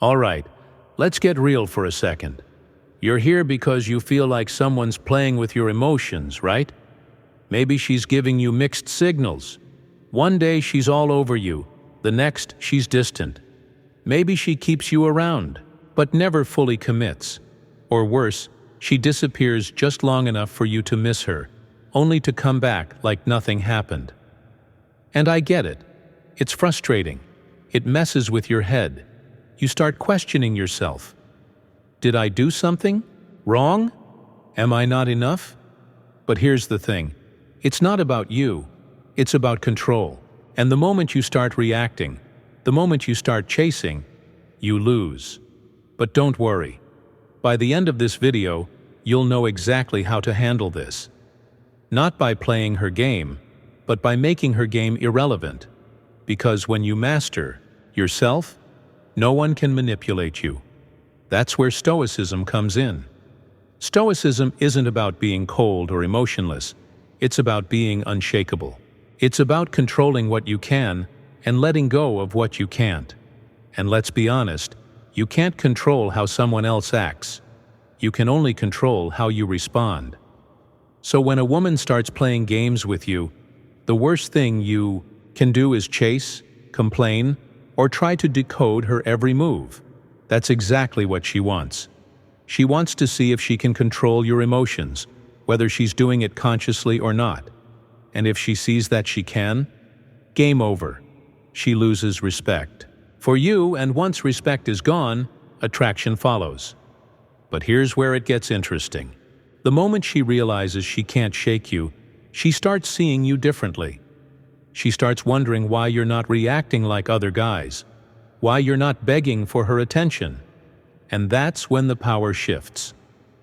All right, let's get real for a second. You're here because you feel like someone's playing with your emotions, right? Maybe she's giving you mixed signals. One day she's all over you, the next she's distant. Maybe she keeps you around, but never fully commits. Or worse, she disappears just long enough for you to miss her, only to come back like nothing happened. And I get it. It's frustrating. It messes with your head. You start questioning yourself. Did I do something wrong? Am I not enough? But here's the thing. It's not about you. It's about control. And the moment you start reacting, the moment you start chasing, you lose. But don't worry. By the end of this video, you'll know exactly how to handle this. Not by playing her game, but by making her game irrelevant. Because when you master yourself, no one can manipulate you. That's where Stoicism comes in. Stoicism isn't about being cold or emotionless. It's about being unshakable. It's about controlling what you can and letting go of what you can't. And let's be honest, you can't control how someone else acts. You can only control how you respond. So when a woman starts playing games with you, the worst thing you can do is chase, complain, or try to decode her every move. That's exactly what she wants. She wants to see if she can control your emotions, whether she's doing it consciously or not. And if she sees that she can, game over. She loses respect for you, and once respect is gone, attraction follows. But here's where it gets interesting. The moment she realizes she can't shake you, she starts seeing you differently. She starts wondering why you're not reacting like other guys, why you're not begging for her attention. And that's when the power shifts.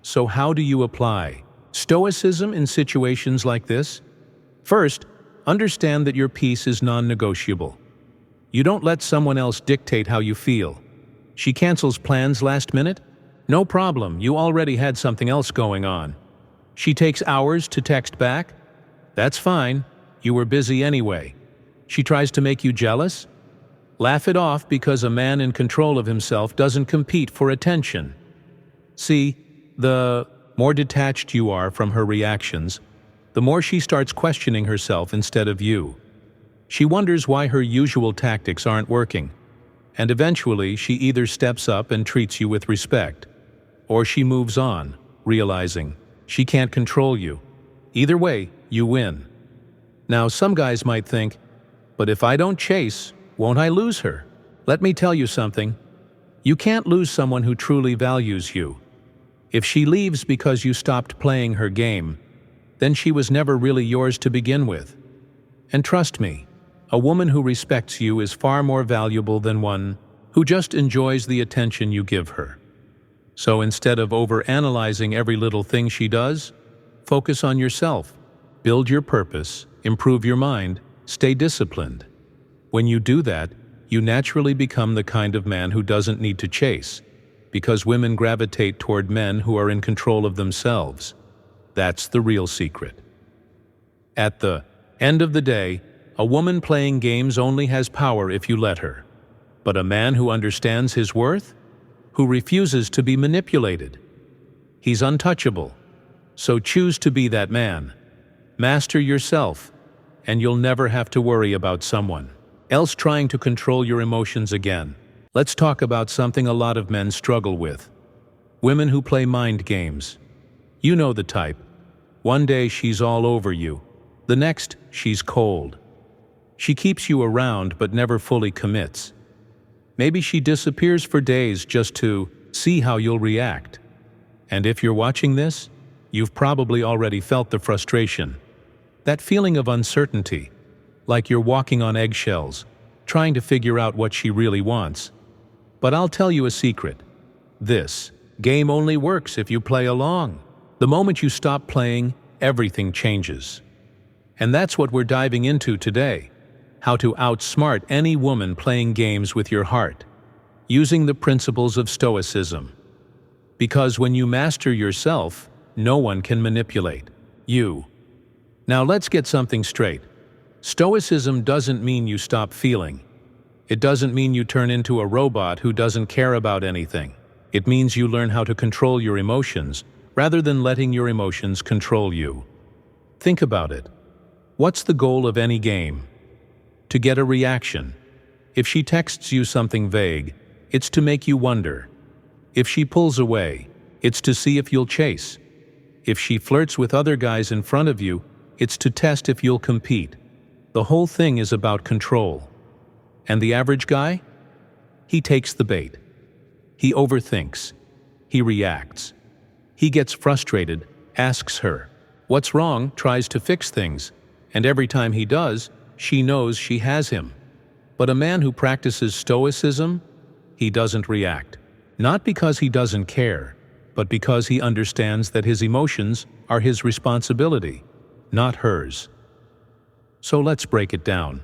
So how do you apply Stoicism in situations like this? First, understand that your peace is non-negotiable. You don't let someone else dictate how you feel. She cancels plans last minute? No problem, you already had something else going on. She takes hours to text back? That's fine. You were busy anyway. She tries to make you jealous? Laugh it off, because a man in control of himself doesn't compete for attention. See, the more detached you are from her reactions, the more she starts questioning herself instead of you. She wonders why her usual tactics aren't working, and eventually she either steps up and treats you with respect, or she moves on, realizing she can't control you. Either way, you win. Now, some guys might think, but if I don't chase, won't I lose her? Let me tell you something. You can't lose someone who truly values you. If she leaves because you stopped playing her game, then she was never really yours to begin with. And trust me, a woman who respects you is far more valuable than one who just enjoys the attention you give her. So instead of overanalyzing every little thing she does, focus on yourself. Build your purpose, improve your mind, stay disciplined. When you do that, you naturally become the kind of man who doesn't need to chase, because women gravitate toward men who are in control of themselves. That's the real secret. At the end of the day, a woman playing games only has power if you let her. But a man who understands his worth, who refuses to be manipulated, he's untouchable. So choose to be that man. Master yourself, and you'll never have to worry about someone else trying to control your emotions again. Let's talk about something a lot of men struggle with. Women who play mind games. You know the type. One day she's all over you. The next, she's cold. She keeps you around but never fully commits. Maybe she disappears for days just to see how you'll react. And if you're watching this, you've probably already felt the frustration. That feeling of uncertainty, like you're walking on eggshells, trying to figure out what she really wants. But I'll tell you a secret. This game only works if you play along. The moment you stop playing, everything changes. And that's what we're diving into today. How to outsmart any woman playing games with your heart, using the principles of Stoicism. Because when you master yourself, no one can manipulate you. Now let's get something straight. Stoicism doesn't mean you stop feeling. It doesn't mean you turn into a robot who doesn't care about anything. It means you learn how to control your emotions rather than letting your emotions control you. Think about it. What's the goal of any game? To get a reaction. If she texts you something vague, it's to make you wonder. If she pulls away, it's to see if you'll chase. If she flirts with other guys in front of you, it's to test if you'll compete. The whole thing is about control. And the average guy? He takes the bait. He overthinks. He reacts. He gets frustrated, asks her, "What's wrong?" tries to fix things, and every time he does, she knows she has him. But a man who practices Stoicism, he doesn't react. Not because he doesn't care, but because he understands that his emotions are his responsibility, not hers. So let's break it down.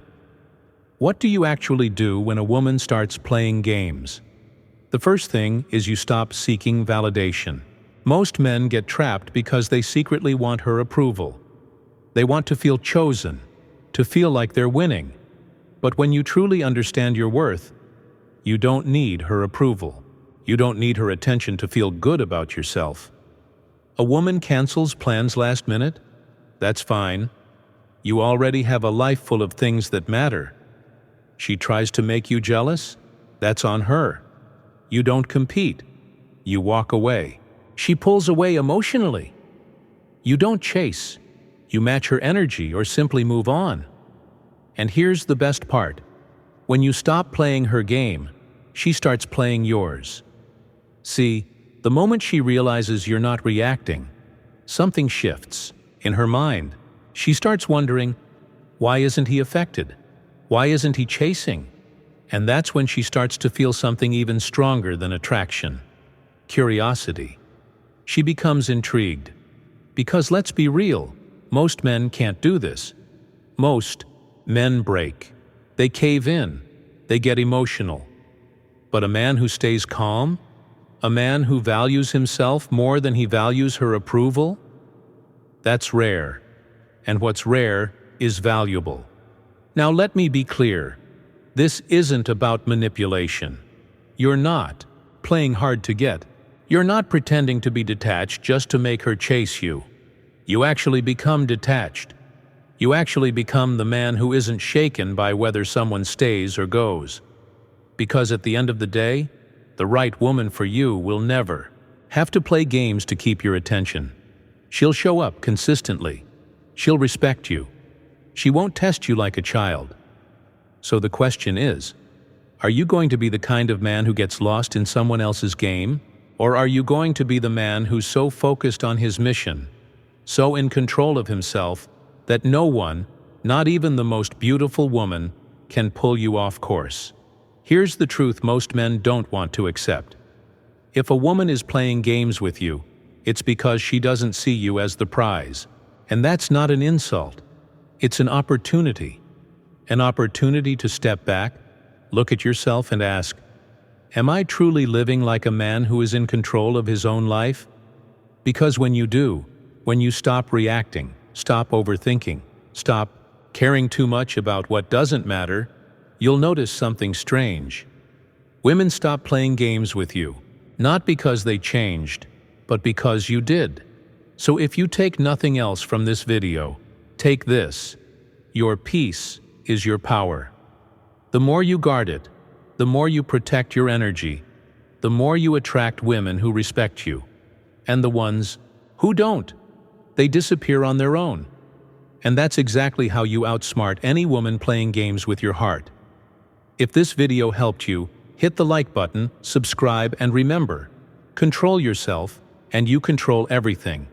What do you actually do when a woman starts playing games? The first thing is you stop seeking validation. Most men get trapped because they secretly want her approval. They want to feel chosen, to feel like they're winning. But when you truly understand your worth, you don't need her approval. You don't need her attention to feel good about yourself. A woman cancels plans last minute? That's fine. You already have a life full of things that matter. She tries to make you jealous? That's on her. You don't compete. You walk away. She pulls away emotionally. You don't chase. You match her energy or simply move on. And here's the best part. When you stop playing her game, she starts playing yours. See, the moment she realizes you're not reacting, something shifts in her mind. She starts wondering, why isn't he affected? Why isn't he chasing? And that's when she starts to feel something even stronger than attraction. Curiosity. She becomes intrigued. Because let's be real, most men can't do this. Most men break. They cave in. They get emotional. But a man who stays calm? A man who values himself more than he values her approval? That's rare. And what's rare is valuable. Now let me be clear. This isn't about manipulation. You're not playing hard to get. You're not pretending to be detached just to make her chase you. You actually become detached. You actually become the man who isn't shaken by whether someone stays or goes. Because at the end of the day, the right woman for you will never have to play games to keep your attention. She'll show up consistently. She'll respect you. She won't test you like a child. So the question is, are you going to be the kind of man who gets lost in someone else's game? Or are you going to be the man who's so focused on his mission, so in control of himself, that no one, not even the most beautiful woman, can pull you off course? Here's the truth most men don't want to accept. If a woman is playing games with you, it's because she doesn't see you as the prize. And that's not an insult. It's an opportunity. An opportunity to step back, look at yourself and ask, am I truly living like a man who is in control of his own life? Because when you do, when you stop reacting, stop overthinking, stop caring too much about what doesn't matter, you'll notice something strange. Women stop playing games with you, not because they changed, but because you did. So if you take nothing else from this video, take this. Your peace is your power. The more you guard it, the more you protect your energy, the more you attract women who respect you. And the ones who don't, they disappear on their own. And that's exactly how you outsmart any woman playing games with your heart. If this video helped you, hit the like button, subscribe, and remember, control yourself, and you control everything.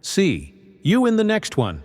See you in the next one.